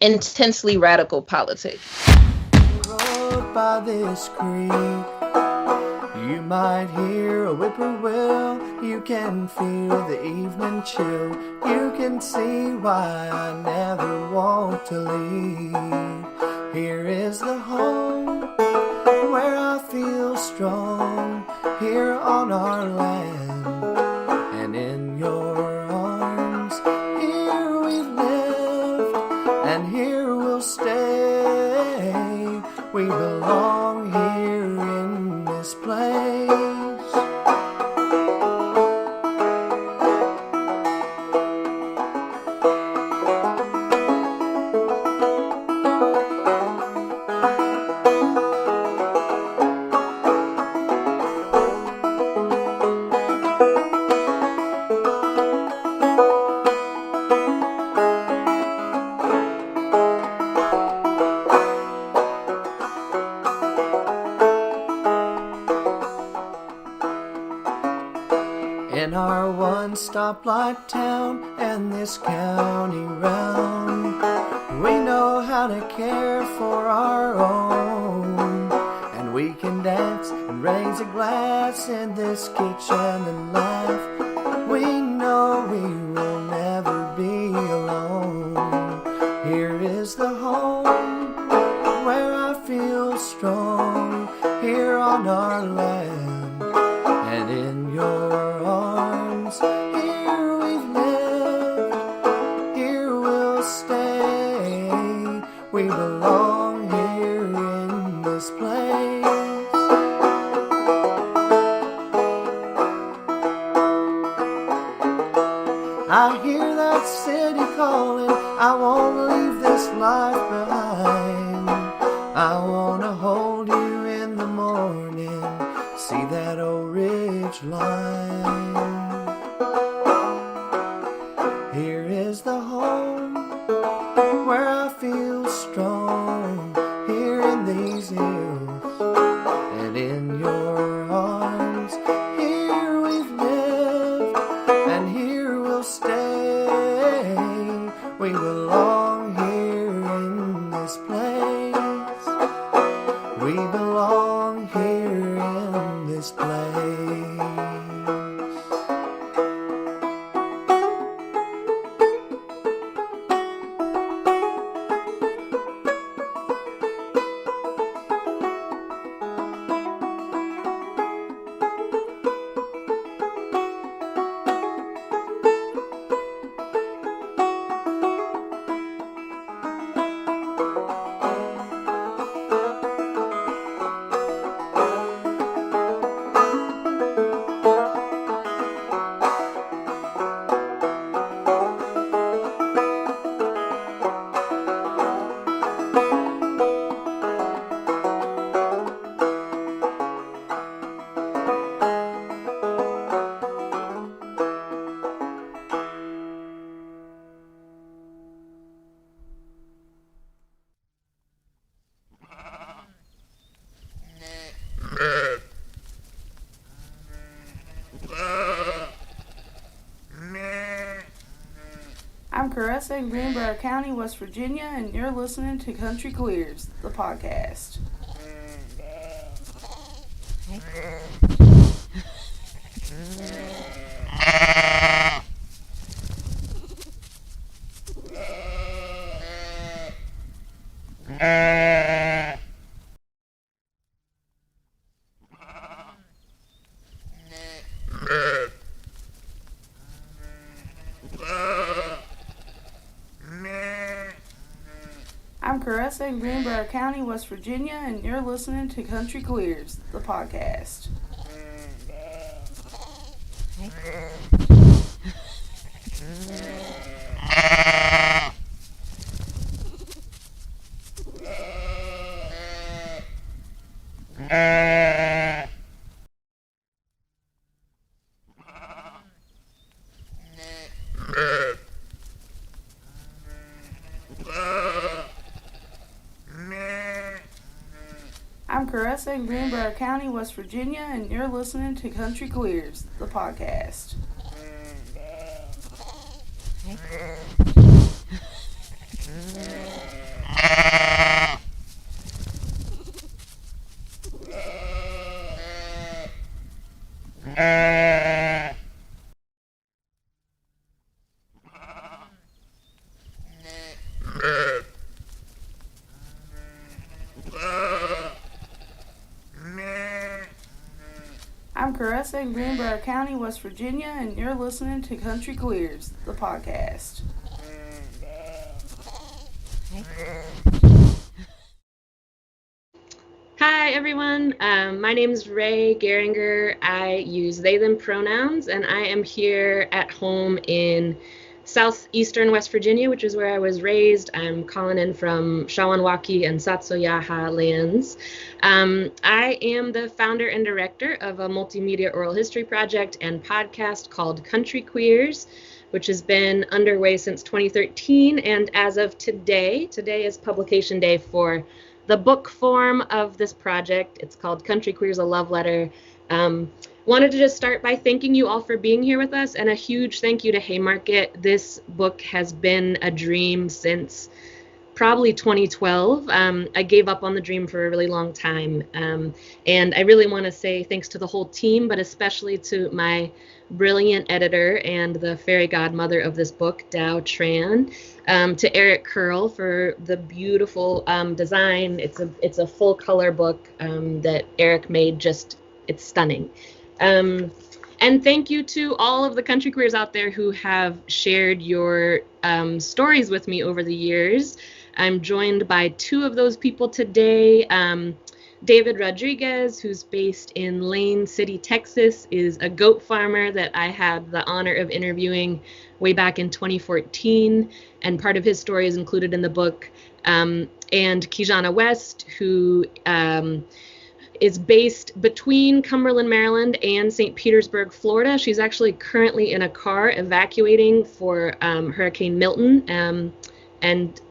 intensely radical politics. Road by this creek, you might hear a whippoorwill. You can feel the evening chill. You can see why I never want to leave. Here is the home where I feel strong, here on our land. And in your arms, here we've lived, and here we'll stay. We belong here in this place. In our one-stoplight town and this county round, we know how to care for our own. And we can dance and raise a glass in this kitchen and laugh. We know we will never be alone. Here is the home where I feel strong, here on our land. And in your arms, here we've lived, here we'll stay. We belong here in this place. I hear that city calling, I won't leave this life behind. I wanna hold you in the morning, see that old ridge line. Here is the home where I feel strong, here in these hills. And in your arms, here we've lived, and here we'll stay. We belong here in this place. We belong here in this place. I'm Caressa in Greenbrier County, West Virginia, and you're listening to Country Queers, the podcast. I'm Caressa in Greenbrier County, West Virginia, and you're listening to Country Queers, the podcast. I'm Caressa in Greenbrier County, West Virginia, and you're listening to Country Queers, the podcast. I'm Caressa in Greenbrier County, West Virginia, and you're listening to Country Queers, the podcast. Hi, everyone. My name is Rae Garringer. I use they, them pronouns, and I am here at home in southeastern West Virginia, which is where I was raised. I'm calling in from Shawanwaki and Satsoyaha lands. I am the founder and director of a multimedia oral history project and podcast called Country Queers, which has been underway since 2013. And as of today is publication day for the book form of this project. It's called Country Queers, a Love Letter. Wanted to just start by thanking you all for being here with us, and a huge thank you to Haymarket. This book has been a dream since probably 2012. I gave up on the dream for a really long time. And I really want to say thanks to the whole team, but especially to my brilliant editor and the fairy godmother of this book, Dao Tran, to Eric Curl for the beautiful design. It's a full color book that Eric made. It's stunning. And thank you to all of the country queers out there who have shared your stories with me over the years. I'm joined by two of those people today. David Rodriguez, who's based in Lane City, Texas, is a goat farmer that I had the honor of interviewing way back in 2014, and part of his story is included in the book. And Kijana West, who is based between Cumberland, Maryland and St. Petersburg, Florida. She's actually currently in a car evacuating for Hurricane Milton. And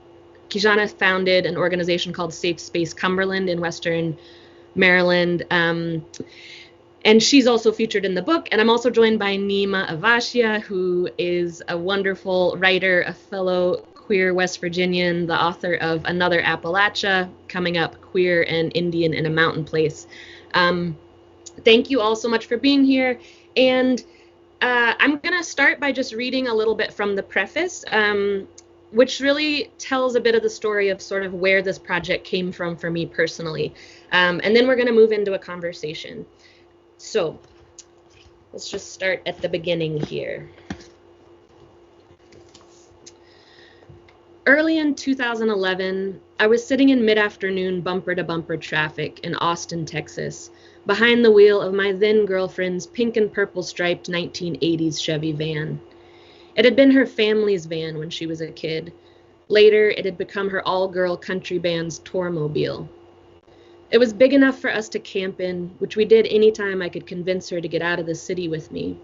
Kijana founded an organization called Safe Space Cumberland in Western Maryland. And she's also featured in the book. And I'm also joined by Neema Avashia, who is a wonderful writer, a fellow queer West Virginian, the author of Another Appalachia, coming up, Queer and Indian in a Mountain Place. Thank you all so much for being here. And I'm going to start by just reading a little bit from the preface, which really tells a bit of the story of sort of where this project came from for me personally. And then we're going to move into a conversation. So let's just start at the beginning here. Early in 2011, I was sitting in mid-afternoon bumper-to-bumper traffic in Austin, Texas, behind the wheel of my then girlfriend's pink and purple striped 1980s Chevy van. It had been her family's van when she was a kid. Later, it had become her all-girl country band's tourmobile. It was big enough for us to camp in, which we did anytime I could convince her to get out of the city with me.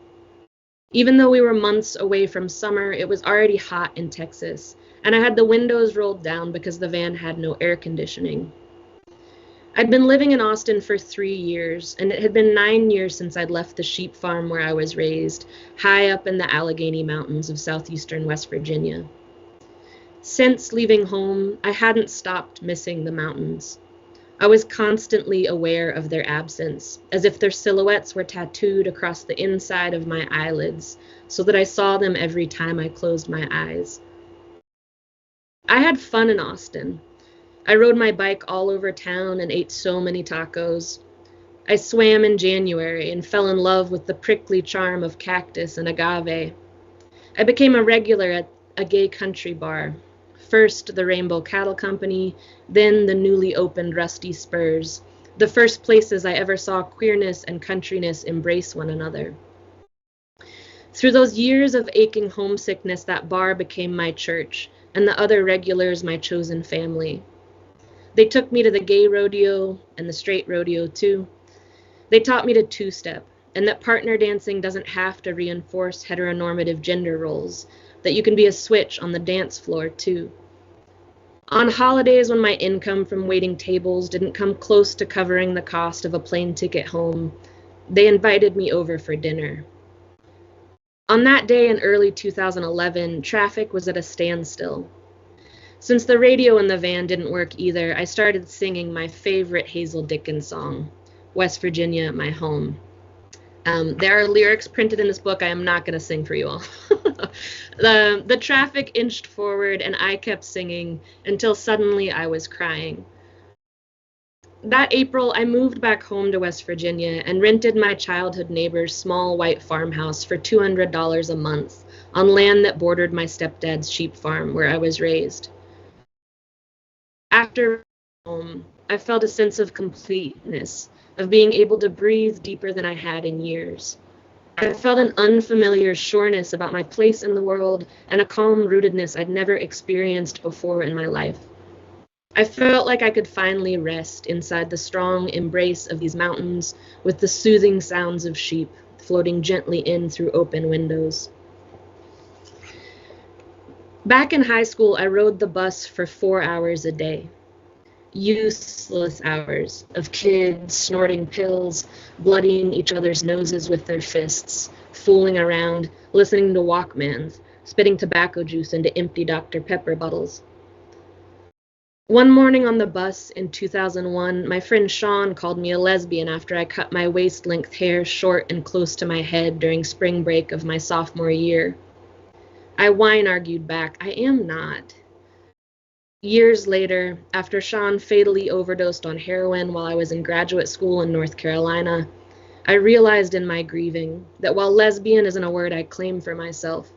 Even though we were months away from summer, it was already hot in Texas, and I had the windows rolled down because the van had no air conditioning. I'd been living in Austin for 3 years, and it had been 9 years since I'd left the sheep farm where I was raised, high up in the Allegheny Mountains of southeastern West Virginia. Since leaving home, I hadn't stopped missing the mountains. I was constantly aware of their absence, as if their silhouettes were tattooed across the inside of my eyelids, so that I saw them every time I closed my eyes. I had fun in Austin. I rode my bike all over town and ate so many tacos. I swam in January and fell in love with the prickly charm of cactus and agave. I became a regular at a gay country bar. First the Rainbow Cattle Company, then the newly opened Rusty Spurs, the first places I ever saw queerness and countryness embrace one another. Through those years of aching homesickness, that bar became my church, and the other regulars my chosen family. They took me to the gay rodeo and the straight rodeo too. They taught me to two-step, and that partner dancing doesn't have to reinforce heteronormative gender roles, that you can be a switch on the dance floor too. On holidays when my income from waiting tables didn't come close to covering the cost of a plane ticket home, they invited me over for dinner. On that day in early 2011, traffic was at a standstill. Since the radio in the van didn't work either, I started singing my favorite Hazel Dickens song, West Virginia, My Home. There are lyrics printed in this book I am not going to sing for you all. The traffic inched forward and I kept singing until suddenly I was crying. That April, I moved back home to West Virginia and rented my childhood neighbor's small white farmhouse for $200 a month on land that bordered my stepdad's sheep farm where I was raised. After home, I felt a sense of completeness, of being able to breathe deeper than I had in years. I felt an unfamiliar sureness about my place in the world and a calm rootedness I'd never experienced before in my life. I felt like I could finally rest inside the strong embrace of these mountains with the soothing sounds of sheep floating gently in through open windows. Back in high school, I rode the bus for 4 hours a day. Useless hours of kids snorting pills, bloodying each other's noses with their fists, fooling around, listening to Walkmans, spitting tobacco juice into empty Dr. Pepper bottles. One morning on the bus in 2001, my friend Sean called me a lesbian after I cut my waist-length hair short and close to my head during spring break of my sophomore year. I whine-argued back, I am not. Years later, after Sean fatally overdosed on heroin while I was in graduate school in North Carolina, I realized in my grieving that while lesbian isn't a word I claim for myself,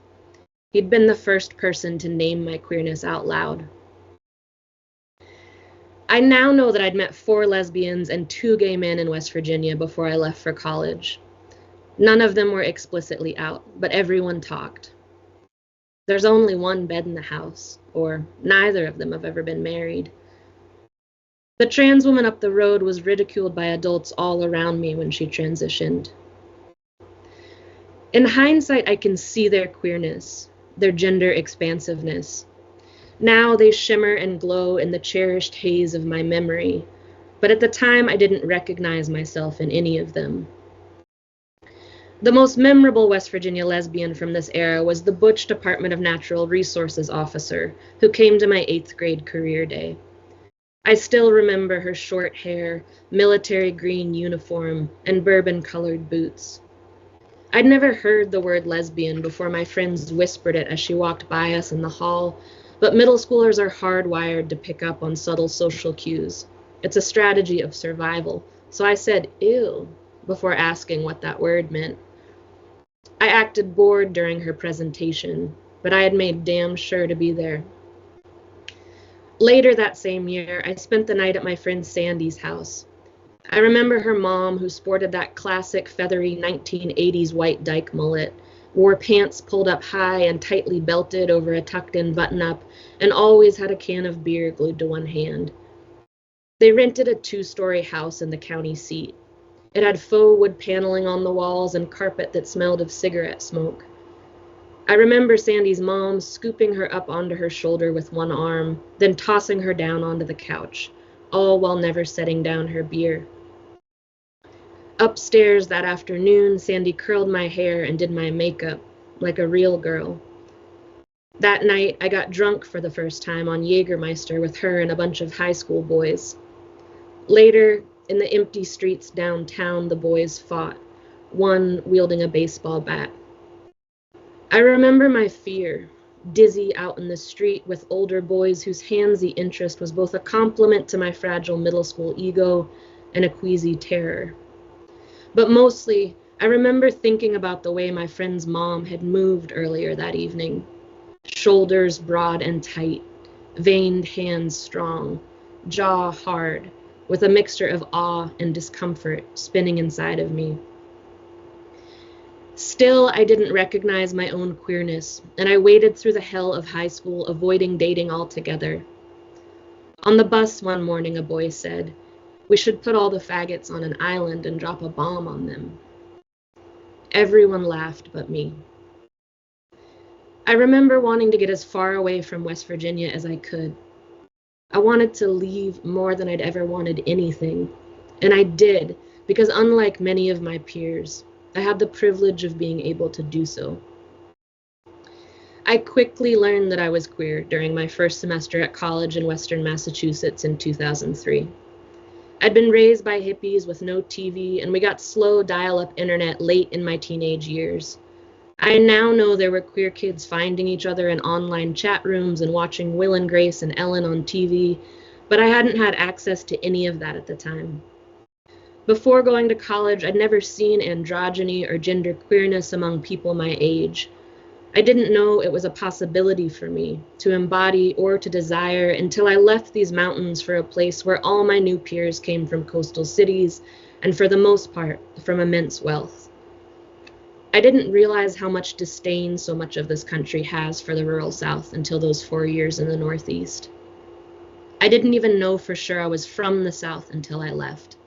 he'd been the first person to name my queerness out loud. I now know that I'd met 4 lesbians and 2 gay men in West Virginia before I left for college. None of them were explicitly out, but everyone talked. There's only one bed in the house, or neither of them have ever been married. The trans woman up the road was ridiculed by adults all around me when she transitioned. In hindsight, I can see their queerness, their gender expansiveness. Now they shimmer and glow in the cherished haze of my memory, but at the time I didn't recognize myself in any of them. The most memorable West Virginia lesbian from this era was the butch Department of Natural Resources officer who came to my 8th grade career day. I still remember her short hair, military green uniform, and bourbon-colored boots. I'd never heard the word lesbian before my friends whispered it as she walked by us in the hall, but middle schoolers are hardwired to pick up on subtle social cues. It's a strategy of survival, so I said, ew, before asking what that word meant. I acted bored during her presentation, but I had made damn sure to be there. Later that same year, I spent the night at my friend Sandy's house. I remember her mom, who sported that classic feathery 1980s white dyke mullet, wore pants pulled up high and tightly belted over a tucked-in button-up, and always had a can of beer glued to one hand. They rented a 2-story house in the county seat. It had faux wood paneling on the walls and carpet that smelled of cigarette smoke. I remember Sandy's mom scooping her up onto her shoulder with one arm, then tossing her down onto the couch, all while never setting down her beer. Upstairs that afternoon, Sandy curled my hair and did my makeup, like a real girl. That night, I got drunk for the first time on Jägermeister with her and a bunch of high school boys. Later, in the empty streets downtown, the boys fought, one wielding a baseball bat. I remember my fear, dizzy out in the street with older boys whose handsy interest was both a compliment to my fragile middle school ego and a queasy terror. But mostly, I remember thinking about the way my friend's mom had moved earlier that evening. Shoulders broad and tight, veined hands strong, jaw hard, with a mixture of awe and discomfort spinning inside of me. Still, I didn't recognize my own queerness, and I waded through the hell of high school, avoiding dating altogether. On the bus one morning, a boy said, "We should put all the faggots on an island and drop a bomb on them." Everyone laughed but me. I remember wanting to get as far away from West Virginia as I could. I wanted to leave more than I'd ever wanted anything, and I did, because unlike many of my peers, I had the privilege of being able to do so. I quickly learned that I was queer during my first semester at college in Western Massachusetts in 2003. I'd been raised by hippies with no TV, and we got slow dial-up internet late in my teenage years. I now know there were queer kids finding each other in online chat rooms and watching Will and Grace and Ellen on TV, but I hadn't had access to any of that at the time. Before going to college, I'd never seen androgyny or gender queerness among people my age. I didn't know it was a possibility for me to embody or to desire until I left these mountains for a place where all my new peers came from coastal cities and for the most part from immense wealth. I didn't realize how much disdain so much of this country has for the rural South until those 4 years in the Northeast. I didn't even know for sure I was from the South until I left.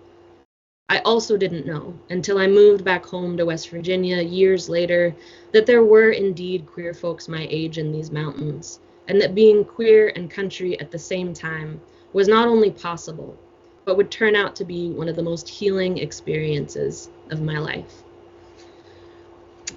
I also didn't know, until I moved back home to West Virginia years later, that there were indeed queer folks my age in these mountains, and that being queer and country at the same time was not only possible, but would turn out to be one of the most healing experiences of my life.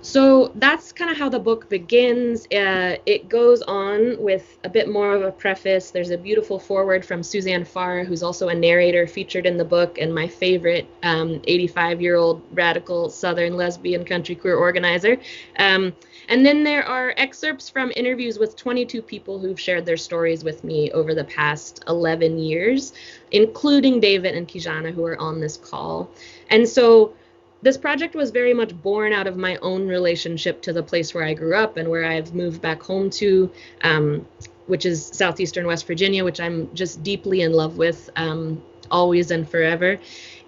So that's kind of how the book begins. It goes on with a bit more of a preface. There's a beautiful foreword from Suzanne Farr, who's also a narrator featured in the book, and my favorite 85-year-old radical Southern lesbian country queer organizer. And then there are excerpts from interviews with 22 people who've shared their stories with me over the past 11 years, including David and Kijana, who are on this call. And so this project was very much born out of my own relationship to the place where I grew up and where I've moved back home to, which is southeastern West Virginia, which I'm just deeply in love with, always and forever.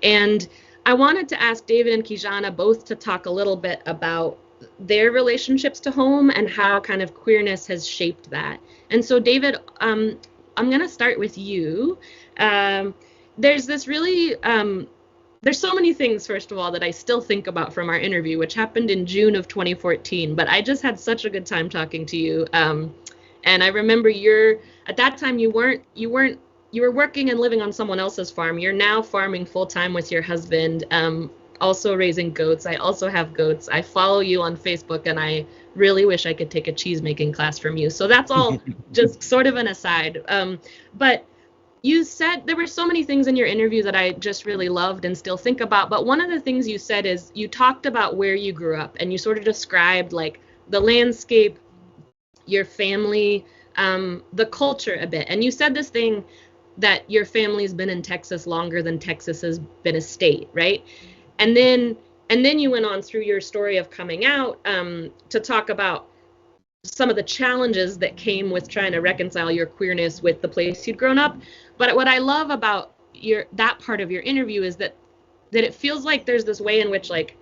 And I wanted to ask David and Kijana both to talk a little bit about their relationships to home and how kind of queerness has shaped that. And so David, I'm going to start with you. There's this really... There's so many things, first of all, that I still think about from our interview, which happened in June of 2014. But I just had such a good time talking to you. And I remember at that time you were working and living on someone else's farm. You're now farming full time with your husband, also raising goats. I also have goats. I follow you on Facebook, and I really wish I could take a cheese making class from you. So that's all just sort of an aside. But you said there were so many things in your interview that I just really loved and still think about. But one of the things you said is you talked about where you grew up, and you sort of described like the landscape, your family, the culture a bit. And you said this thing that your family's been in Texas longer than Texas has been a state, right? And then you went on through your story of coming out to talk about some of the challenges that came with trying to reconcile your queerness with the place you'd grown up. But what I love about that part of your interview is that it feels like there's this way in which like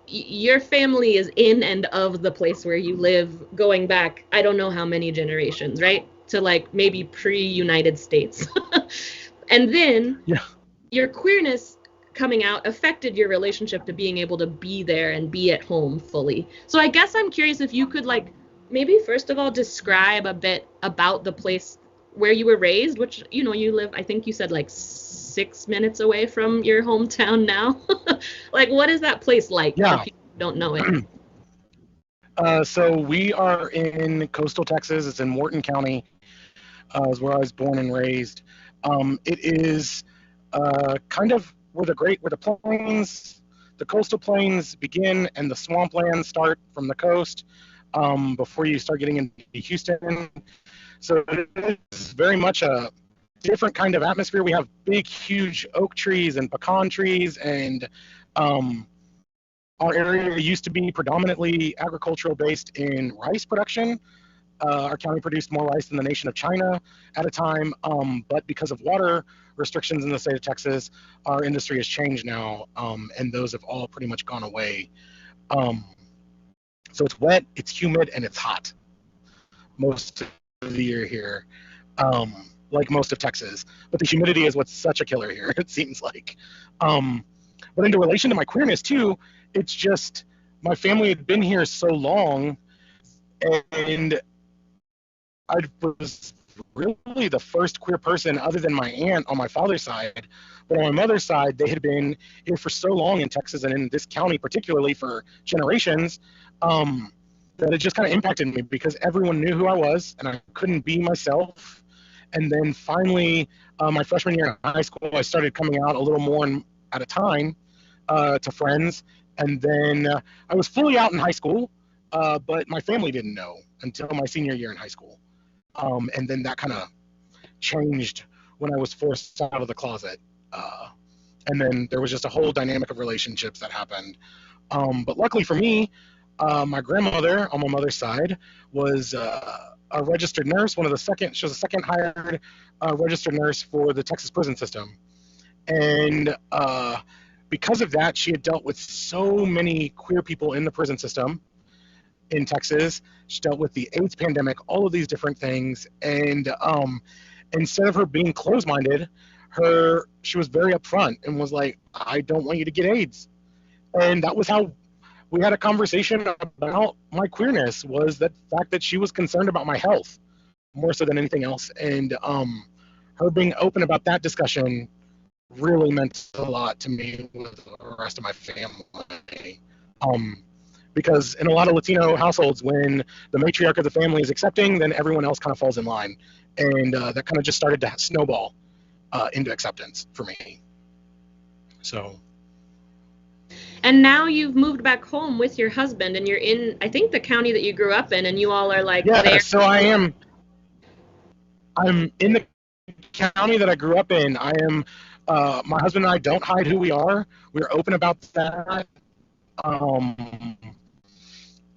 your family is in and of the place where you live, going back I don't know how many generations, right, to like maybe pre-United States. And then your queerness coming out affected your relationship to being able to be there and be at home fully. So I guess I'm curious if you could like maybe first of all describe a bit about the place where you were raised, which, you know, you live, I think you said like 6 minutes away from your hometown now. Like, what is that place like for people who don't know it? So we are in coastal Texas. It's in Morton County, is where I was born and raised. It is kind of where the plains, the coastal plains begin and the swamplands start from the coast before you start getting into Houston. So it is very much a different kind of atmosphere. We have big, huge oak trees and pecan trees, and our area used to be predominantly agricultural based in rice production. Our county produced more rice than the nation of China at a time, but because of water restrictions in the state of Texas, our industry has changed now, and those have all pretty much gone away. So it's wet, it's humid, and it's hot most of the year here, like most of Texas. But the humidity is what's such a killer here, it seems like. But in relation to my queerness too, it's just my family had been here so long, and I was really the first queer person other than my aunt on my father's side. But on my mother's side, they had been here for so long in Texas and in this county particularly for generations, that it just kind of impacted me because everyone knew who I was and I couldn't be myself. And then finally, my freshman year in high school, I started coming out a little more at a time to friends. And then I was fully out in high school, but my family didn't know until my senior year in high school. And then that kind of changed when I was forced out of the closet. And then there was just a whole dynamic of relationships that happened. But luckily for me, my grandmother on my mother's side was a registered nurse, she was a second hired registered nurse for the Texas prison system. And because of that, she had dealt with so many queer people in the prison system in Texas. She dealt with the AIDS pandemic, all of these different things. And instead of her being closed-minded, she was very upfront and was like, I don't want you to get AIDS. And that was how we had a conversation about my queerness, was the fact that she was concerned about my health more so than anything else. And her being open about that discussion really meant a lot to me with the rest of my family. Because in a lot of Latino households, when the matriarch of the family is accepting, then everyone else kind of falls in line. And that kind of just started to snowball into acceptance for me. So. And now you've moved back home with your husband, and you're in, I think, the county that you grew up in, and you all are like yeah, there. So I'm in the county that I grew up in. I am, my husband and I don't hide who we are. We're open about that.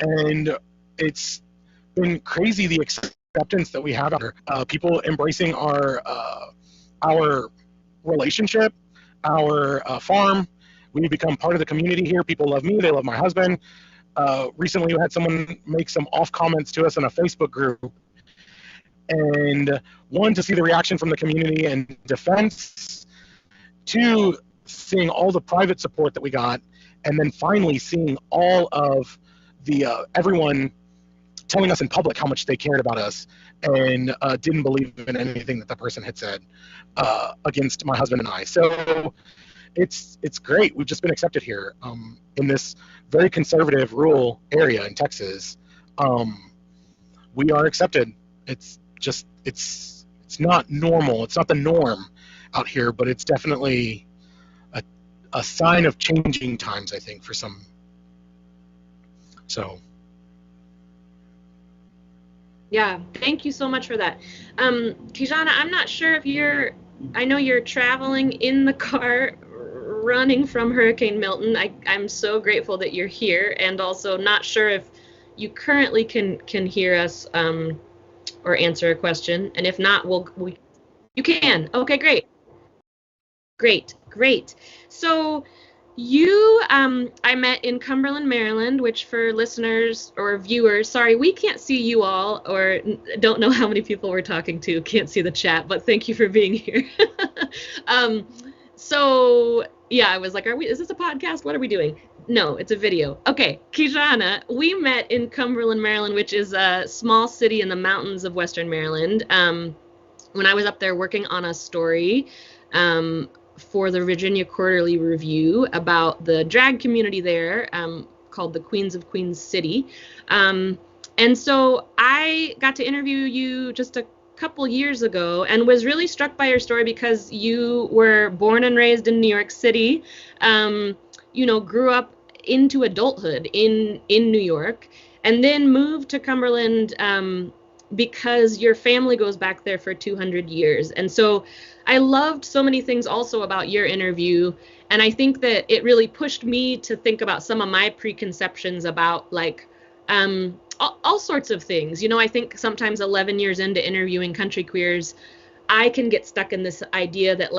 And it's been crazy, the acceptance that we have out here. People embracing our relationship, our farm. We've become part of the community here. People love me. They love my husband. Recently, we had someone make some off comments to us in a Facebook group. And one, to see the reaction from the community and defense. Two, seeing all the private support that we got. And then finally seeing all of the everyone telling us in public how much they cared about us and didn't believe in anything that the person had said against my husband and I. So it's great. We've just been accepted here in this very conservative rural area in Texas. We are accepted. It's not normal. It's not the norm out here, but it's definitely a sign of changing times, I think, for some. So. Yeah, thank you so much for that. Kijana, I'm not sure if I know you're traveling in the car running from Hurricane Milton. I'm so grateful that you're here, and also not sure if you currently can hear us or answer a question. And if not, you can. Okay, great. So you, I met in Cumberland, Maryland, which for listeners or viewers, sorry, we can't see you all, or don't know how many people we're talking to, can't see the chat, but thank you for being here. So yeah, I was like, is this a podcast? What are we doing? No, it's a video. Okay, Kijana, we met in Cumberland, Maryland, which is a small city in the mountains of Western Maryland. When I was up there working on a story for the Virginia Quarterly Review about the drag community there, called the Queens of Queens City. And so I got to interview you just a couple years ago and was really struck by your story because you were born and raised in New York City, grew up into adulthood in New York, and then moved to Cumberland because your family goes back there for 200 years. And so I loved so many things also about your interview. And I think that it really pushed me to think about some of my preconceptions about all sorts of things. I think sometimes 11 years into interviewing country queers, I can get stuck in this idea that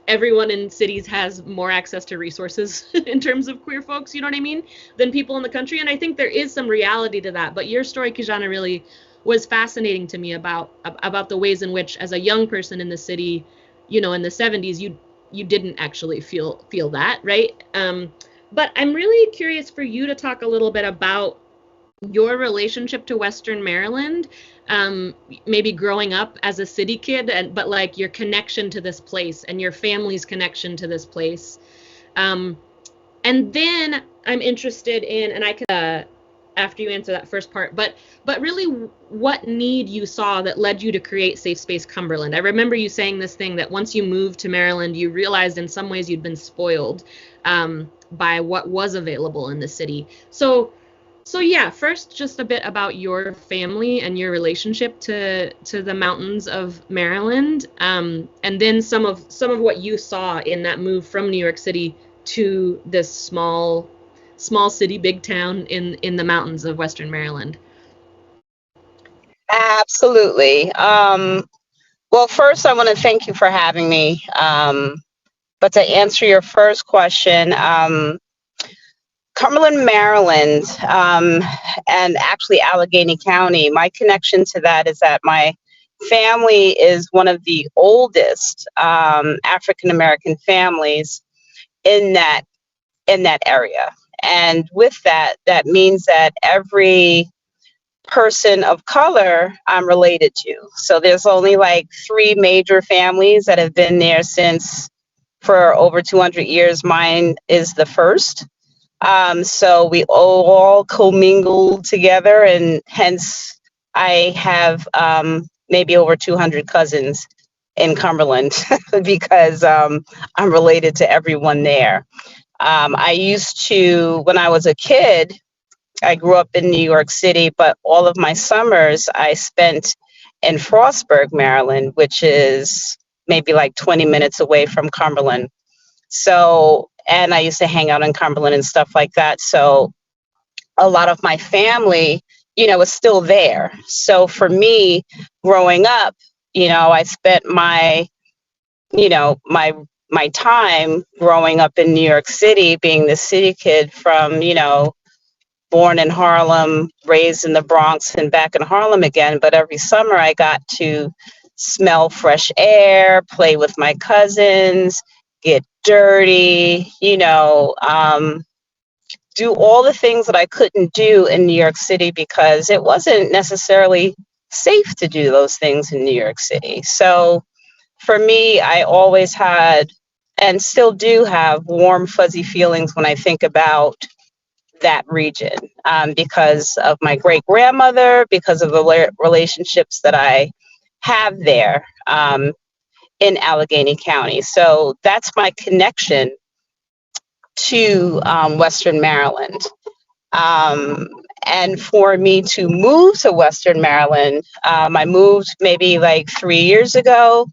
everyone in cities has more access to resources in terms of queer folks, you know what I mean, than people in the country. And I think there is some reality to that. But your story, Kijana, really was fascinating to me about the ways in which, as a young person in the city, in the 70s, you didn't actually feel that, right? But I'm really curious for you to talk a little bit about your relationship to Western Maryland, maybe growing up as a city kid, but your connection to this place and your family's connection to this place. And then I'm interested in, and I could after you answer that first part, but really what need you saw that led you to create Safe Space Cumberland. I remember you saying this thing that once you moved to Maryland, you realized in some ways you'd been spoiled by what was available in the city. So yeah, first just a bit about your family and your relationship to the mountains of Maryland, and then some of what you saw in that move from New York City to this small city, big town in the mountains of Western Maryland. Absolutely. Well, first, I want to thank you for having me. But to answer your first question, Cumberland, Maryland, and actually Allegheny County, my connection to that is that my family is one of the oldest African American families in that area. And with that, that means that every person of color I'm related to. So there's only like 3 major families that have been there for over 200 years. Mine is the first. So we all commingled together, and hence I have maybe over 200 cousins in Cumberland because I'm related to everyone there. I used to, when I was a kid, I grew up in New York City, but all of my summers I spent in Frostburg, Maryland, which is maybe like 20 minutes away from Cumberland. So, and I used to hang out in Cumberland and stuff like that. So a lot of my family, is still there. So for me, growing up, I spent my time growing up in New York City, being the city kid from, born in Harlem, raised in the Bronx and back in Harlem again. But every summer I got to smell fresh air, play with my cousins, get dirty, do all the things that I couldn't do in New York City because it wasn't necessarily safe to do those things in New York City. So for me, I always had and still do have warm, fuzzy feelings when I think about that region because of my great grandmother, because of the relationships that I have there in Allegheny County. So that's my connection to Western Maryland. And for me to move to Western Maryland, I moved maybe like 3 years ago.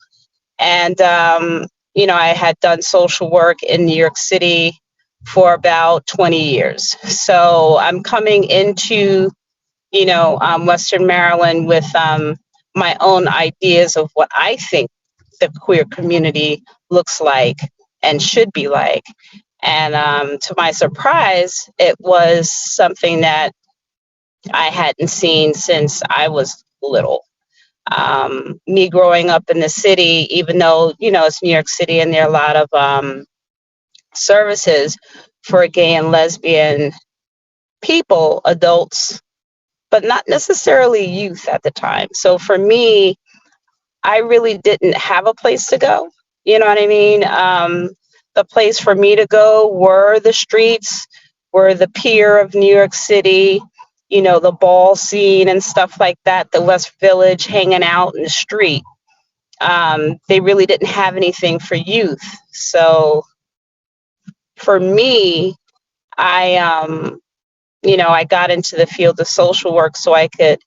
And, I had done social work in New York City for about 20 years. So I'm coming into, Western Maryland with my own ideas of what I think the queer community looks like and should be like. And to my surprise, it was something that I hadn't seen since I was little. Me growing up in the city, even though, it's New York City and there are a lot of services for gay and lesbian people, adults, but not necessarily youth at the time. So for me, I really didn't have a place to go. You know what I mean? The place for me to go were the streets, were the pier of New York City, the ball scene and stuff like that, the West Village, hanging out in the street. They really didn't have anything for youth. So for me, I got into the field of social work so I could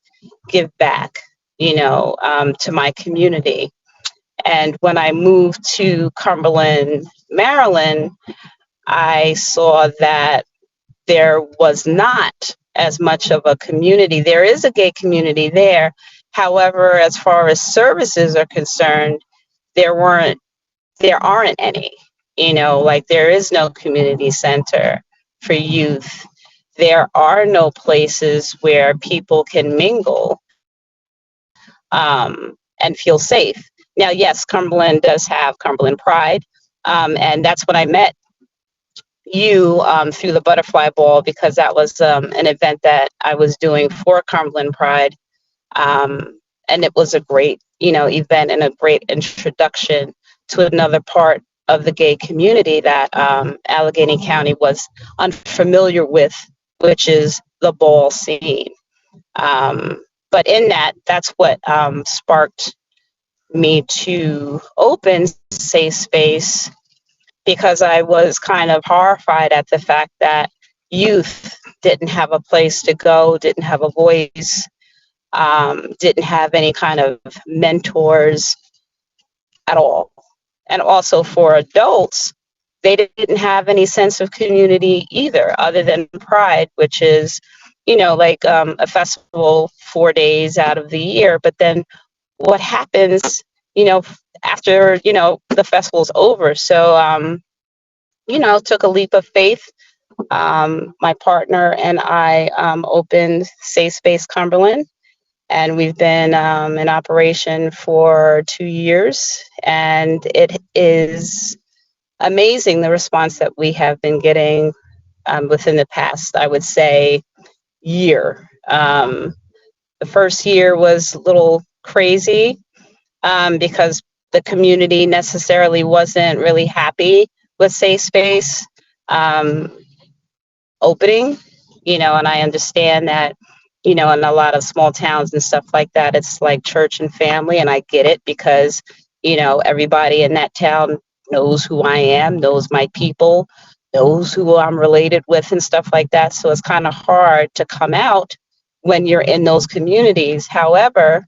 give back, to my community. And when I moved to Cumberland, Maryland, I saw that there was not as much of a community. There is a gay community there. However, as far as services are concerned, there aren't any, like there is no community center for youth. There are no places where people can mingle and feel safe. Now, yes, Cumberland does have Cumberland Pride, and that's when I met you through the Butterfly Ball, because that was an event that I was doing for Cumberland Pride, and it was a great, event and a great introduction to another part of the gay community that Allegheny County was unfamiliar with, which is the ball scene. But in that's what sparked me to open Safe Space, because I was kind of horrified at the fact that youth didn't have a place to go, didn't have a voice, didn't have any kind of mentors at all. And also for adults, they didn't have any sense of community either, other than Pride, which is, like a festival 4 days out of the year. But then what happens, after, the festival's over? So, took a leap of faith. My partner and I opened Safe Space Cumberland, and we've been in operation for 2 years, and it is amazing the response that we have been getting within the past, I would say, year. The first year was a little crazy because the community necessarily wasn't really happy with Safe Space opening, and I understand that, in a lot of small towns and stuff like that, it's like church and family, and I get it because, everybody in that town knows who I am, knows my people, knows who I'm related with and stuff like that. So it's kind of hard to come out when you're in those communities. However,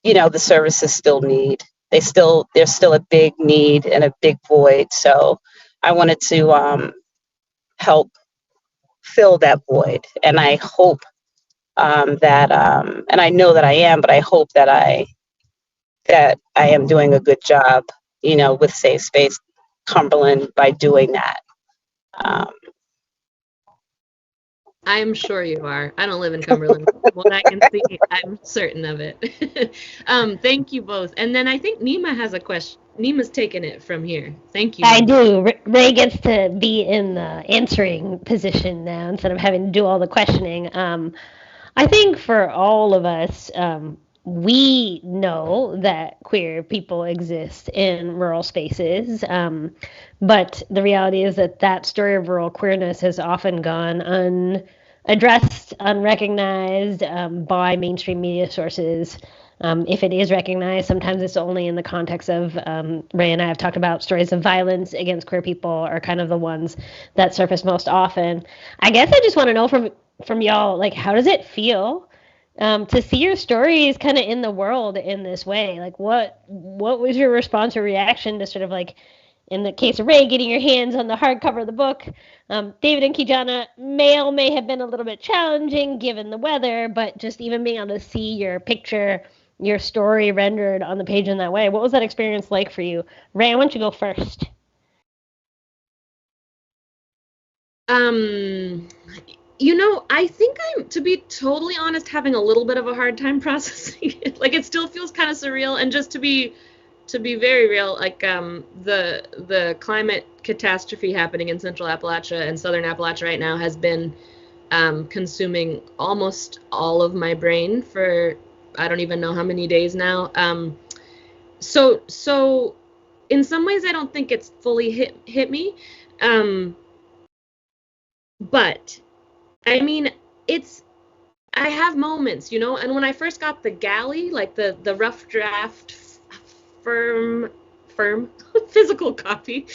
the services still need, there's still a big need and a big void. So I wanted to help fill that void, and I hope that and I know that I am, but I hope that I am doing a good job, with Safe Space Cumberland by doing that. I'm sure you are. I don't live in Cumberland. What I can see, I'm certain of it. Thank you both. And then I think Neema has a question. Neema's taking it from here. Thank you. I do. Rae gets to be in the answering position now instead of having to do all the questioning. I think for all of us, we know that queer people exist in rural spaces, but the reality is that story of rural queerness has often gone unaddressed, unrecognized by mainstream media sources. If it is recognized, sometimes it's only in the context of, Rae and I have talked about stories of violence against queer people are kind of the ones that surface most often. I guess I just want to know from y'all, like, how does it feel to see your stories kind of in the world in this way? Like, what was your response or reaction to sort of like, in the case of Rae, getting your hands on the hardcover of the book? David and Kijana, mail may have been a little bit challenging given the weather, but just even being able to see your picture, your story rendered on the page in that way, what was that experience like for you? Rae, why don't you go first? I think I'm, to be totally honest, having a little bit of a hard time processing it. Like, it still feels kind of surreal. And just to be very real, like, the climate catastrophe happening in Central Appalachia and Southern Appalachia right now has been consuming almost all of my brain for I don't even know how many days now. So in some ways I don't think it's fully hit me. But I mean, I have moments, and when I first got the galley, like the rough draft firm physical copy,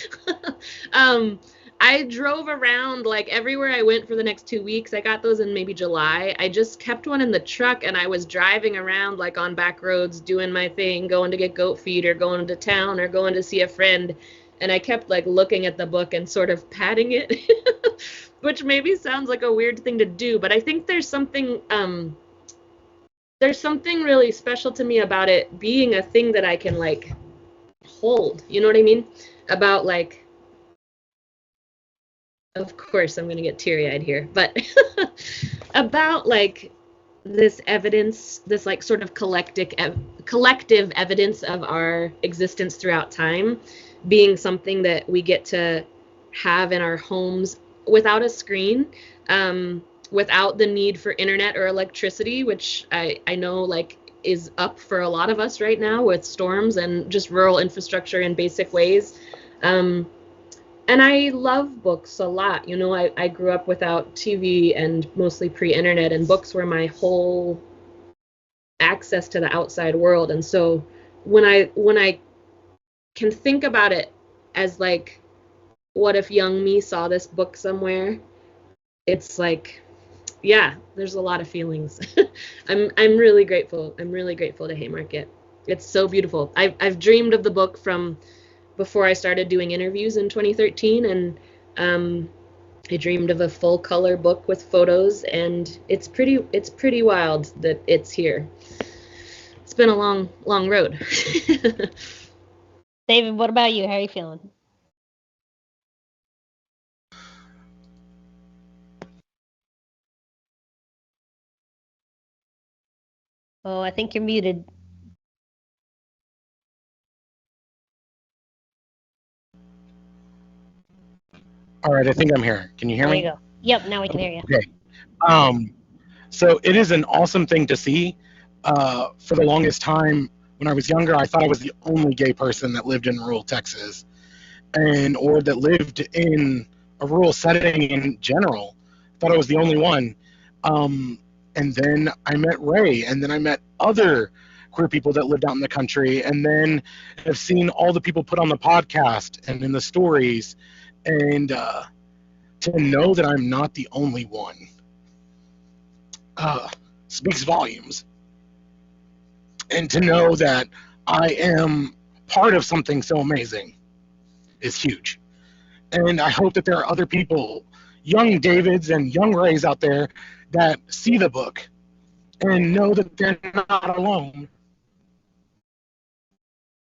I drove around like everywhere I went for the next 2 weeks. I got those in maybe July. I just kept one in the truck, and I was driving around like on back roads doing my thing, going to get goat feed or going to town or going to see a friend. And I kept like looking at the book and sort of patting it, which maybe sounds like a weird thing to do, but I think there's something really special to me about it being a thing that I can like hold, you know what I mean? About like, of course I'm gonna get teary-eyed here, but about like this evidence, this like sort of collective evidence of our existence throughout time being something that we get to have in our homes without a screen, without the need for internet or electricity, which I know like is up for a lot of us right now with storms and just rural infrastructure in basic ways. And I love books a lot. You know, I grew up without TV and mostly pre-internet, and books were my whole access to the outside world. And so when I can think about it as like, what if young me saw this book somewhere? It's like, yeah, there's a lot of feelings. I'm really grateful. I'm really grateful to Haymarket. It's so beautiful. I've dreamed of the book from before I started doing interviews in 2013, and I dreamed of a full color book with photos, and it's pretty wild that it's here. It's been a long road. David, what about you? How are you feeling? Oh, I think you're muted. All right, I think I'm here. Can you hear There you me? go. Yep, now we can hear you. Okay. Um, so it is an awesome thing to see. For the longest time, when I was younger, I thought I was the only gay person that lived in rural Texas, and or that lived in a rural setting in general. I thought I was the only one. And then I met Rae, and then I met other queer people that lived out in the country, and then have seen all the people put on the podcast and in the stories, and to know that I'm not the only one speaks volumes. And to know that I am part of something so amazing is huge. And I hope that there are other people, young Davids and young Rays out there, that see the book and know that they're not alone.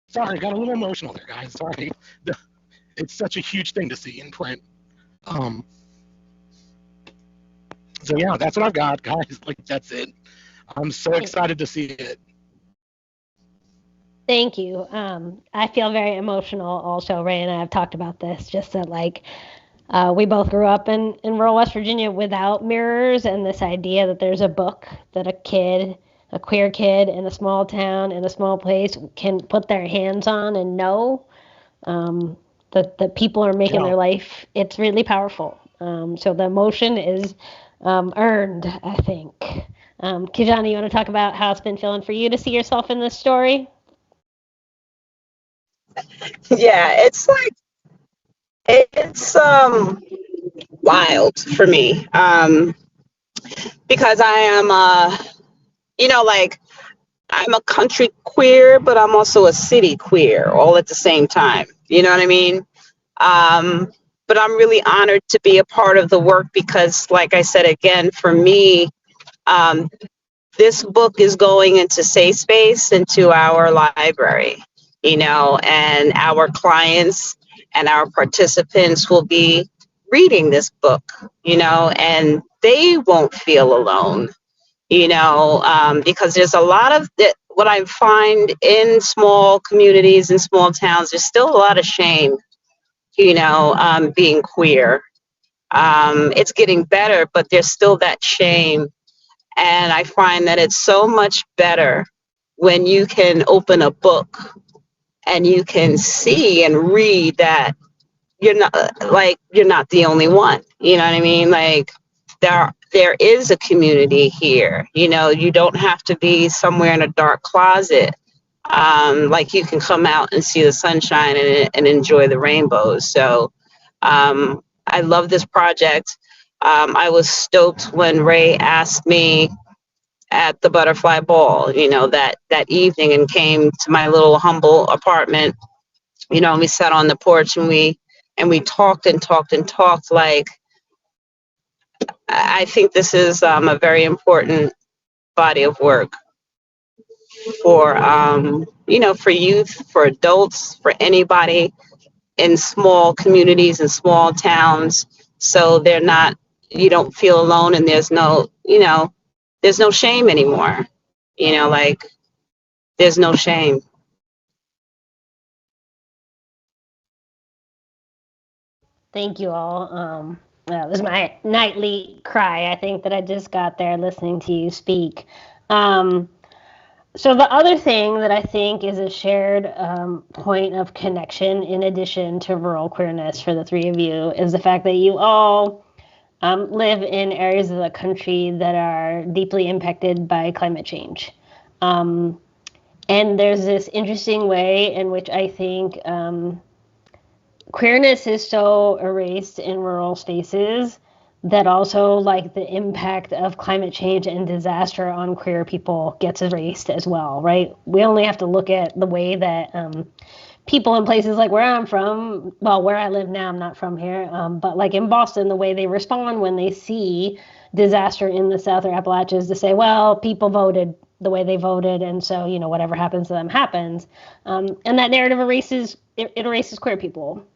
Sorry, got a little emotional there, guys. Sorry. It's such a huge thing to see in print. Um, so yeah, that's what I've got, guys. Like, that's it. I'm so excited to see it. Thank you. I feel very emotional also. Ray and I have talked about this, just that like we both grew up in rural West Virginia without mirrors, and this idea that there's a book that a queer kid in a small town, in a small place, can put their hands on and know that people are making Yeah. their life, it's really powerful. So the emotion is earned, I think. Kijana, you want to talk about how it's been feeling for you to see yourself in this story? Yeah, it's like it's wild for me because I am like I'm a country queer, but I'm also a city queer all at the same time. You know what I mean? Um, but I'm really honored to be a part of the work because, like I said again, for me, um, this book is going into safe space, into our library, and our clients and our participants will be reading this book, and they won't feel alone, because there's a lot of what I find in small communities and small towns, there's still a lot of shame, being queer. It's getting better, but there's still that shame. And I find that it's so much better when you can open a book and you can see and read that you're not the only one. You know what I mean? Like there is a community here. You don't have to be somewhere in a dark closet. Like you can come out and see the sunshine and enjoy the rainbows. So I love this project. I was stoked when Rae asked me at the butterfly ball, that evening, and came to my little humble apartment, and we sat on the porch and we talked and talked and talked. Like, I think this is a very important body of work for, for youth, for adults, for anybody in small communities and small towns. So you don't feel alone, and there's no shame anymore. Like, there's no shame. Thank you all. It was my nightly cry, I think, that I just got there listening to you speak. Um, So the other thing that I think is a shared point of connection, in addition to rural queerness for the three of you, is the fact that you all live in areas of the country that are deeply impacted by climate change. And there's this interesting way in which I think queerness is so erased in rural spaces that also like the impact of climate change and disaster on queer people gets erased as well, right? We only have to look at the way that people in places like where I'm from, well, where I live now, I'm not from here, but like in Boston, the way they respond when they see disaster in the South or Appalachians to say, well, people voted the way they voted, and so whatever happens to them happens, and that narrative erases queer people.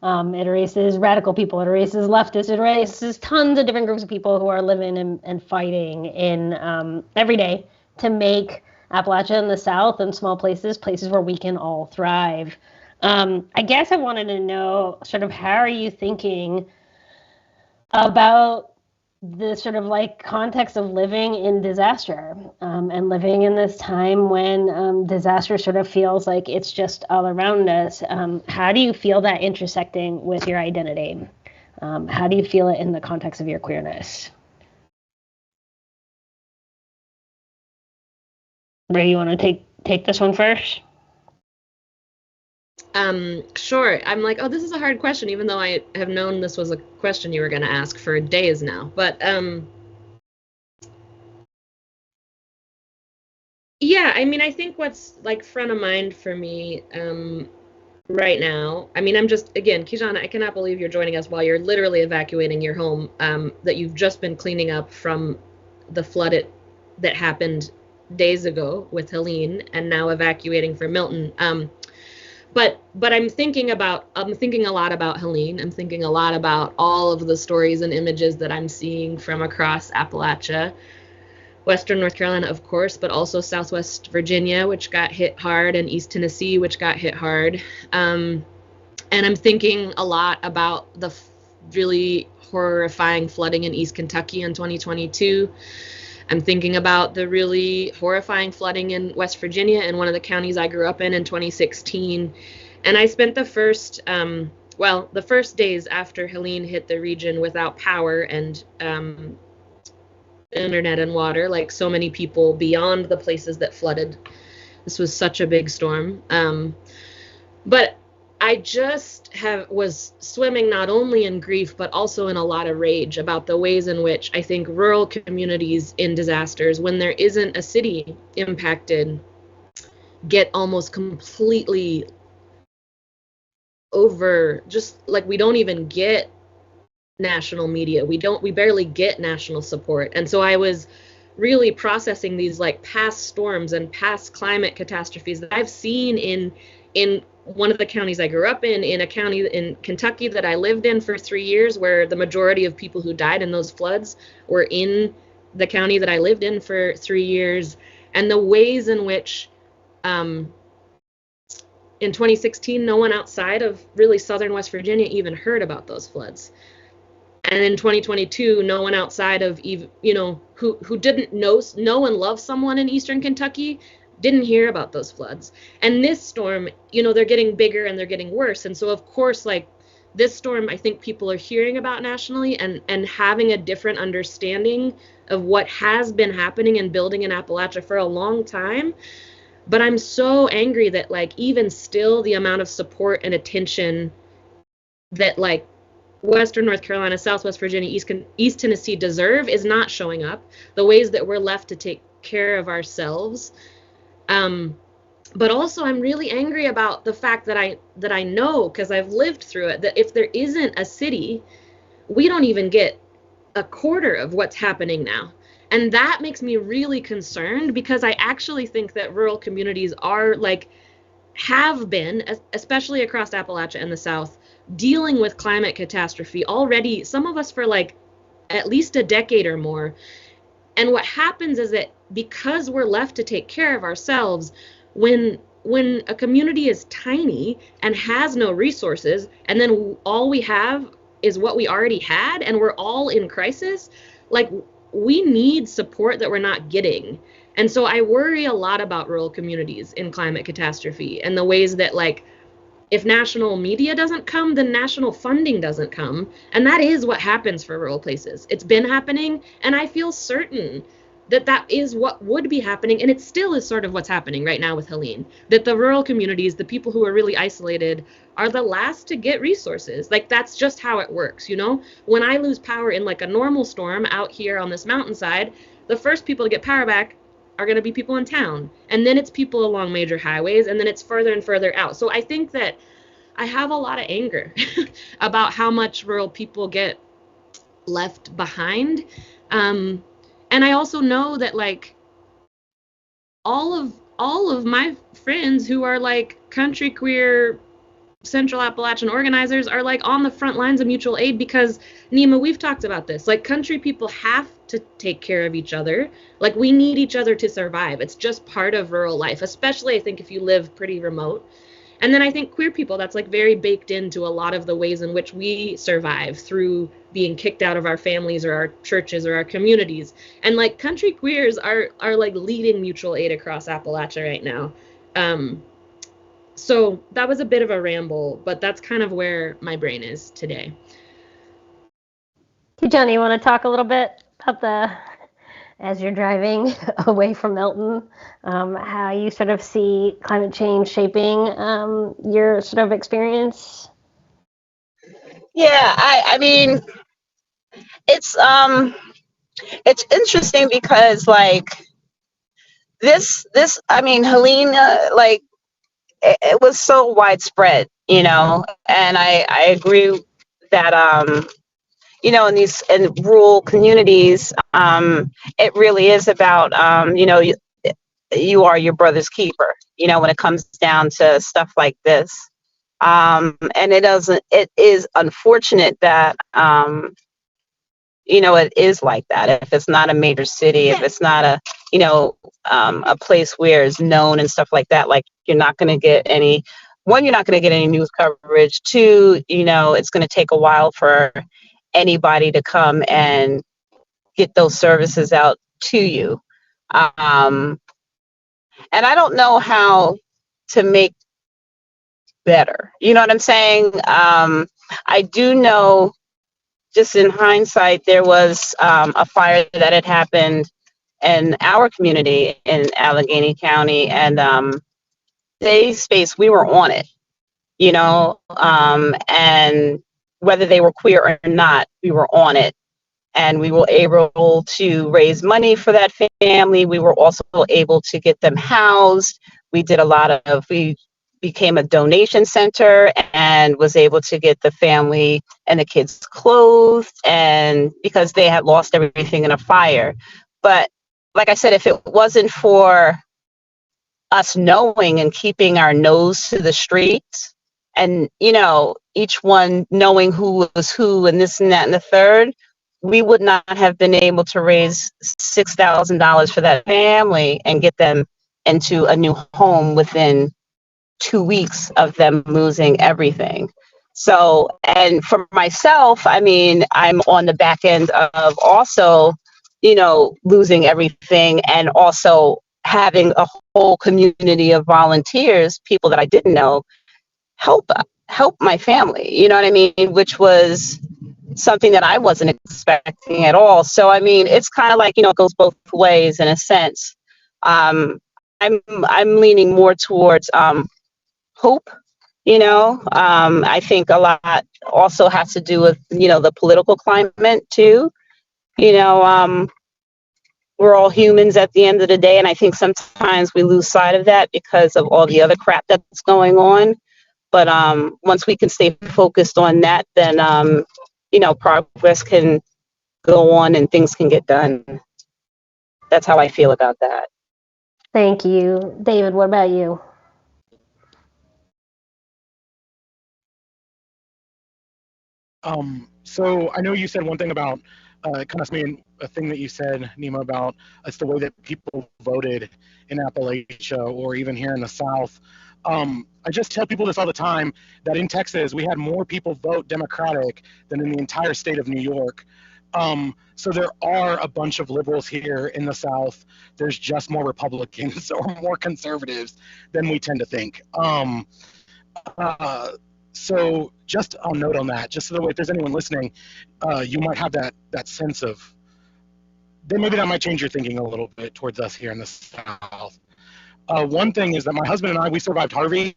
It erases radical people. It erases leftists. It erases tons of different groups of people who are living and fighting in every day to make Appalachia and the South and small places where we can all thrive. I guess I wanted to know sort of how are you thinking about the sort of like context of living in disaster and living in this time when disaster sort of feels like it's just all around us. How do you feel that intersecting with your identity? How do you feel it in the context of your queerness? Ray, you want to take this one first? Sure. I'm like, oh, this is a hard question, even though I have known this was a question you were going to ask for days now. But yeah, I mean, I think what's like front of mind for me right now, I mean, I'm just, again, Kijana, I cannot believe you're joining us while you're literally evacuating your home that you've just been cleaning up from the flood that happened days ago with Helene and now evacuating for Milton. But I'm thinking a lot about Helene. I'm thinking a lot about all of the stories and images that I'm seeing from across Appalachia, Western North Carolina, of course, but also Southwest Virginia, which got hit hard, and East Tennessee, which got hit hard. And I'm thinking a lot about the really horrifying flooding in East Kentucky in 2022. I'm thinking about the really horrifying flooding in West Virginia in one of the counties I grew up in 2016. And I spent the first days after Helene hit the region without power and internet and water, like so many people beyond the places that flooded. This was such a big storm. But I just was swimming not only in grief, but also in a lot of rage about the ways in which I think rural communities in disasters, when there isn't a city impacted, get almost completely over, just like we don't even get national media. We barely get national support. And so I was really processing these like past storms and past climate catastrophes that I've seen in one of the counties I grew up in a county in Kentucky that I lived in for 3 years, where the majority of people who died in those floods were in the county that I lived in for 3 years. And the ways in which in 2016, no one outside of really southern West Virginia even heard about those floods. And in 2022, no one outside of, who didn't know, no one loved someone in eastern Kentucky, didn't hear about those floods. And this storm, they're getting bigger and they're getting worse. And so, of course, like this storm, I think people are hearing about nationally and having a different understanding of what has been happening and building in Appalachia for a long time. But I'm so angry that like even still the amount of support and attention that like Western North Carolina, Southwest Virginia, East Tennessee deserve is not showing up. The ways that we're left to take care of ourselves. But also I'm really angry about the fact that I know, because I've lived through it, that if there isn't a city, we don't even get a quarter of what's happening now. And that makes me really concerned, because I actually think that rural communities have been, especially across Appalachia and the South, dealing with climate catastrophe already, some of us for like at least a decade or more. And what happens is that because we're left to take care of ourselves, when a community is tiny and has no resources, and then all we have is what we already had, and we're all in crisis, like we need support that we're not getting. And so I worry a lot about rural communities in climate catastrophe and the ways that, like, if national media doesn't come, then national funding doesn't come. And that is what happens for rural places. It's been happening, and I feel certain that that is what would be happening. And it still is sort of what's happening right now with Helene, that the rural communities, the people who are really isolated, are the last to get resources. Like, that's just how it works, you know? When I lose power in like a normal storm out here on this mountainside, the first people to get power back are going to be people in town, and then it's people along major highways, and then it's further and further out. So I think that I have a lot of anger about how much rural people get left behind. And I also know that, like, all of my friends who are like country queer Central Appalachian organizers are like on the front lines of mutual aid, because Neema, we've talked about this. Like, country people have to take care of each other. Like, we need each other to survive. It's just part of rural life, especially I think if you live pretty remote. And then I think queer people, that's like very baked into a lot of the ways in which we survive, through being kicked out of our families or our churches or our communities. And like country queers are like leading mutual aid across Appalachia right now. So that was a bit of a ramble, but that's kind of where my brain is today. Kijana, you want to talk a little bit about as you're driving away from Milton, how you sort of see climate change shaping your sort of experience? Yeah, I mean, it's interesting because like this I mean, Helene, like it was so widespread, you know, and I agree that you know, in rural communities, it really is about you know, you are your brother's keeper, you know, when it comes down to stuff like this. And it is unfortunate that you know, it is like that. If it's not a major city, if it's not a, you know, a place where it's known and stuff like that, like you're not going to get any, one, you're not going to get any news coverage. Two, you know, it's going to take a while for anybody to come and get those services out to you. And I don't know how to make better. You know what I'm saying? I do know, just in hindsight, there was a fire that had happened in our community in Allegheny County, and they space, we were on it, you know, and whether they were queer or not, we were on it. And we were able to raise money for that family. We were also able to get them housed. We became a donation center and was able to get the family and the kids clothed, and because they had lost everything in a fire. But like I said, if it wasn't for us knowing and keeping our nose to the streets, and, you know, each one knowing who was who and this and that and the third, we would not have been able to raise $6,000 for that family and get them into a new home within 2 weeks of them losing everything. So, and for myself, I mean, I'm on the back end of also, you know, losing everything, and also having a whole community of volunteers, people that I didn't know, help my family. You know what I mean? Which was something that I wasn't expecting at all. So, I mean, it's kind of like, you know, it goes both ways in a sense. I'm leaning more towards hope. You know, I think a lot also has to do with, you know, the political climate too. You know, we're all humans at the end of the day, and I think sometimes we lose sight of that because of all the other crap that's going on. But once we can stay focused on that, then you know, progress can go on and things can get done. That's how I feel about that. Thank you. David, what about you? So I know you said one thing about kind of mean a thing that you said, Neema, about it's the way that people voted in Appalachia or even here in the South. I just tell people this all the time, that in Texas we had more people vote Democratic than in the entire state of New York. So there are a bunch of liberals here in the South. There's just more Republicans or more conservatives than we tend to think. So just a note on that, just so that if there's anyone listening, you might have that sense of, then maybe that might change your thinking a little bit towards us here in the South. One thing is that my husband and I, we survived Harvey,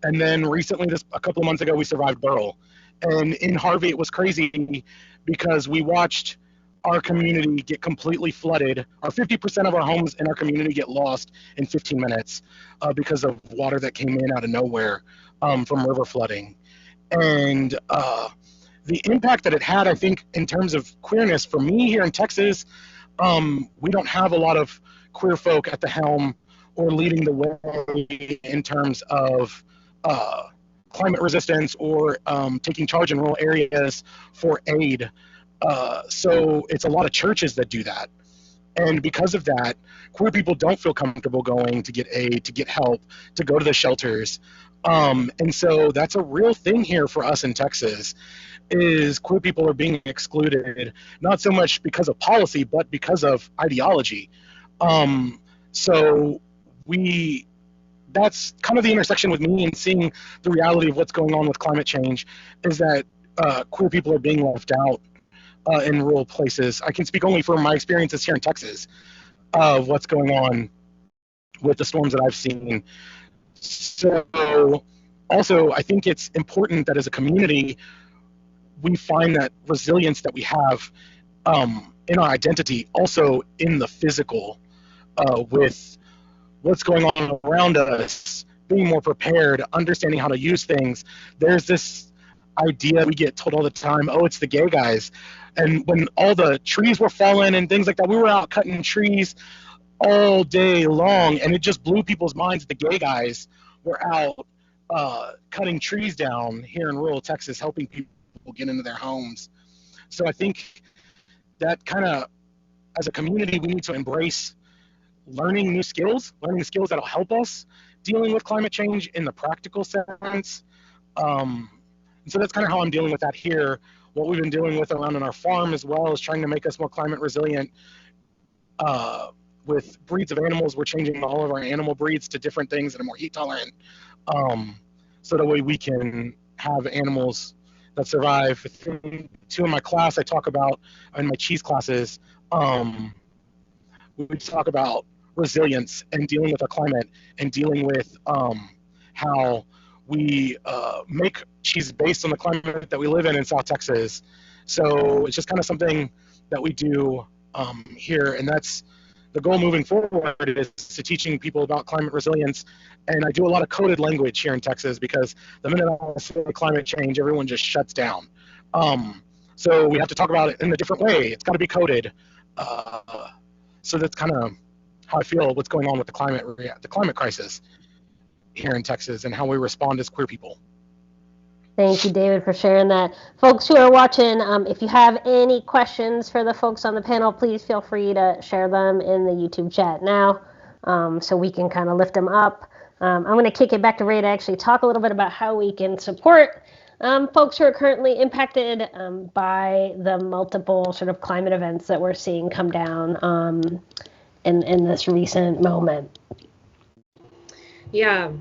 and then recently, a couple of months ago, we survived Beryl. And in Harvey, it was crazy because we watched our community get completely flooded. 50% of our homes in our community get lost in 15 minutes because of water that came in out of nowhere from river flooding. And the impact that it had, I think, in terms of queerness, for me here in Texas, we don't have a lot of queer folk at the helm or leading the way in terms of climate resistance or taking charge in rural areas for aid. So it's a lot of churches that do that. And because of that, queer people don't feel comfortable going to get aid, to get help, to go to the shelters. And so that's a real thing here for us in Texas, is queer people are being excluded, not so much because of policy, but because of ideology. So that's kind of the intersection with me and seeing the reality of what's going on with climate change, is that queer people are being left out in rural places. I can speak only from my experiences here in Texas of what's going on with the storms that I've seen. So also, I think it's important that as a community, we find that resilience that we have in our identity, also in the physical, with what's going on around us, being more prepared, understanding how to use things. There's this idea we get told all the time, oh, it's the gay guys. And when all the trees were falling and things like that, we were out cutting trees all day long, and it just blew people's minds that the gay guys were out cutting trees down here in rural Texas, helping people get into their homes. So I think that kind of, as a community, we need to embrace learning the skills that'll help us dealing with climate change in the practical sense. And so that's kind of how I'm dealing with that here. What we've been dealing with around on our farm as well is trying to make us more climate resilient. With breeds of animals, we're changing all of our animal breeds to different things that are more heat tolerant. So that way we can have animals that survive. Two in my class I talk about, in my cheese classes, we talk about resilience and dealing with our climate and dealing with how we make cheese based on the climate that we live in South Texas. So it's just kind of something that we do here, and that's the goal moving forward, is to teaching people about climate resilience. And I do a lot of coded language here in Texas, because the minute I say climate change, everyone just shuts down. So we have to talk about it in a different way. It's got to be coded. So that's kind of how I feel what's going on with the climate crisis here in Texas and how we respond as queer people. Thank you, David, for sharing that. Folks who are watching, if you have any questions for the folks on the panel, please feel free to share them in the YouTube chat now, so we can kind of lift them up. I'm going to kick it back to Rae to actually talk a little bit about how we can support folks who are currently impacted by the multiple sort of climate events that we're seeing come down in this recent moment. Yeah.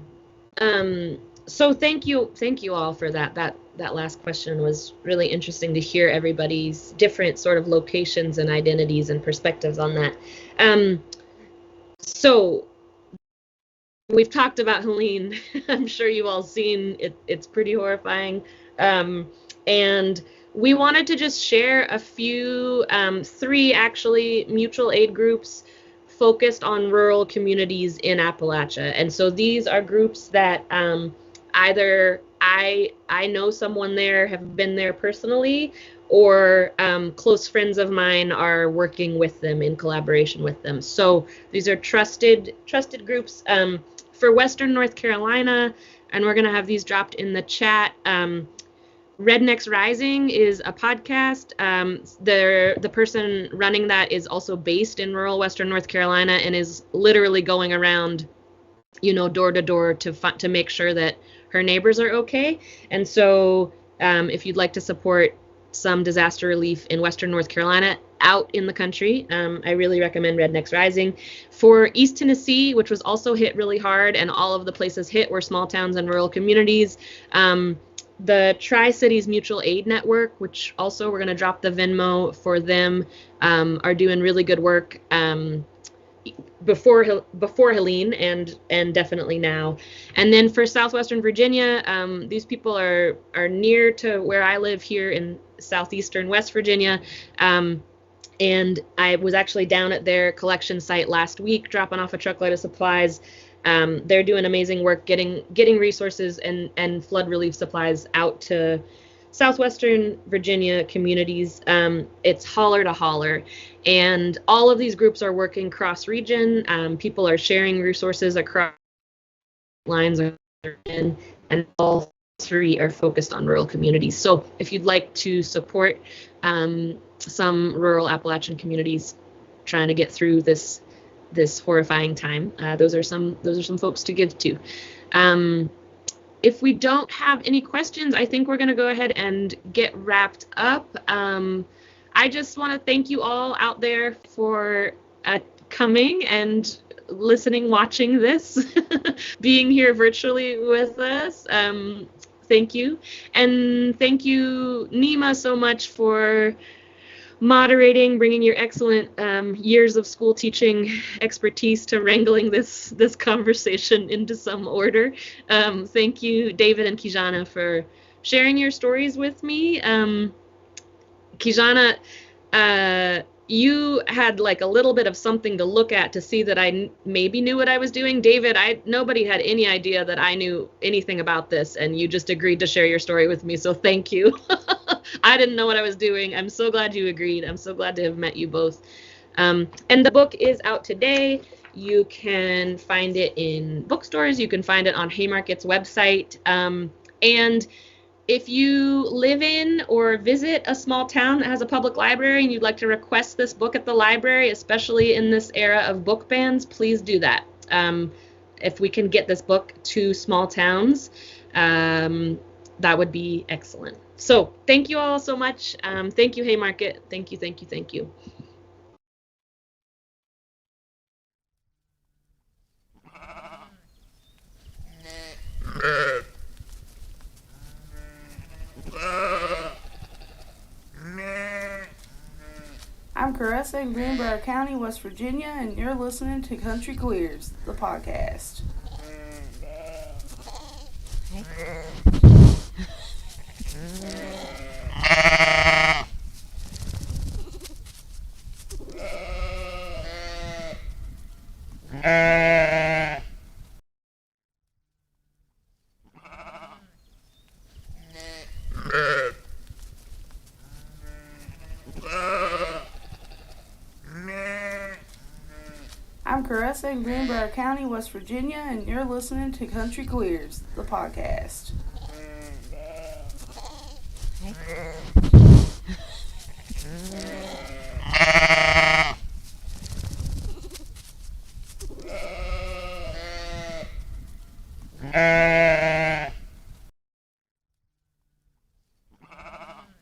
So thank you all for that. That last question was really interesting to hear everybody's different sort of locations and identities and perspectives on that. So we've talked about Helene. I'm sure you've all seen it. It's pretty horrifying. And we wanted to just share a few, 3 actually, mutual aid groups focused on rural communities in Appalachia. And so these are groups that either I know someone there, have been there personally, or close friends of mine are working with them in collaboration with them. So these are trusted groups for Western North Carolina, and we're going to have these dropped in the chat. Rednecks Rising is a podcast. The person running that is also based in rural Western North Carolina and is literally going around, door to door to make sure that her neighbors are okay. And so if you'd like to support some disaster relief in Western North Carolina out in the country. I really recommend Rednecks Rising. For East Tennessee, which was also hit really hard, and all of the places hit were small towns and rural communities, the Tri-Cities Mutual Aid Network, which also we're going to drop the Venmo for them, are doing really good work before Helene and definitely now. And then for Southwestern Virginia, these people are near to where I live here in southeastern West Virginia. And I was actually down at their collection site last week, dropping off a truckload of supplies. They're doing amazing work getting resources and flood relief supplies out to Southwestern Virginia communities. It's holler to holler, and all of these groups are working cross-region. People are sharing resources across lines, and all three are focused on rural communities. So if you'd like to support some rural Appalachian communities trying to get through this horrifying time, those are some folks to give to. If we don't have any questions, I think we're going to go ahead and get wrapped up. I just want to thank you all out there for coming and listening, watching this, being here virtually with us. Thank you. And thank you, Neema, so much for moderating, bringing your excellent years of school teaching expertise to wrangling this conversation into some order. Thank you, David and Kijana, for sharing your stories with me. Kijana, you had like a little bit of something to look at to see that I maybe knew what I was doing. David, nobody had any idea that I knew anything about this, and you just agreed to share your story with me, so thank you. I didn't know what I was doing. I'm so glad you agreed. I'm so glad to have met you both. And the book is out today. You can find it in bookstores. You can find it on Haymarket's website. And if you live in or visit a small town that has a public library and you'd like to request this book at the library, especially in this era of book bans, please do that. If we can get this book to small towns, that would be excellent. So thank you all so much. Thank you, Haymarket. Thank you, thank you, thank you. I'm Caressa in Greenbrier County, West Virginia, and you're listening to Country Queers, the podcast. I'm Caressa in Greenbrier County, West Virginia, and you're listening to Country Queers, the podcast.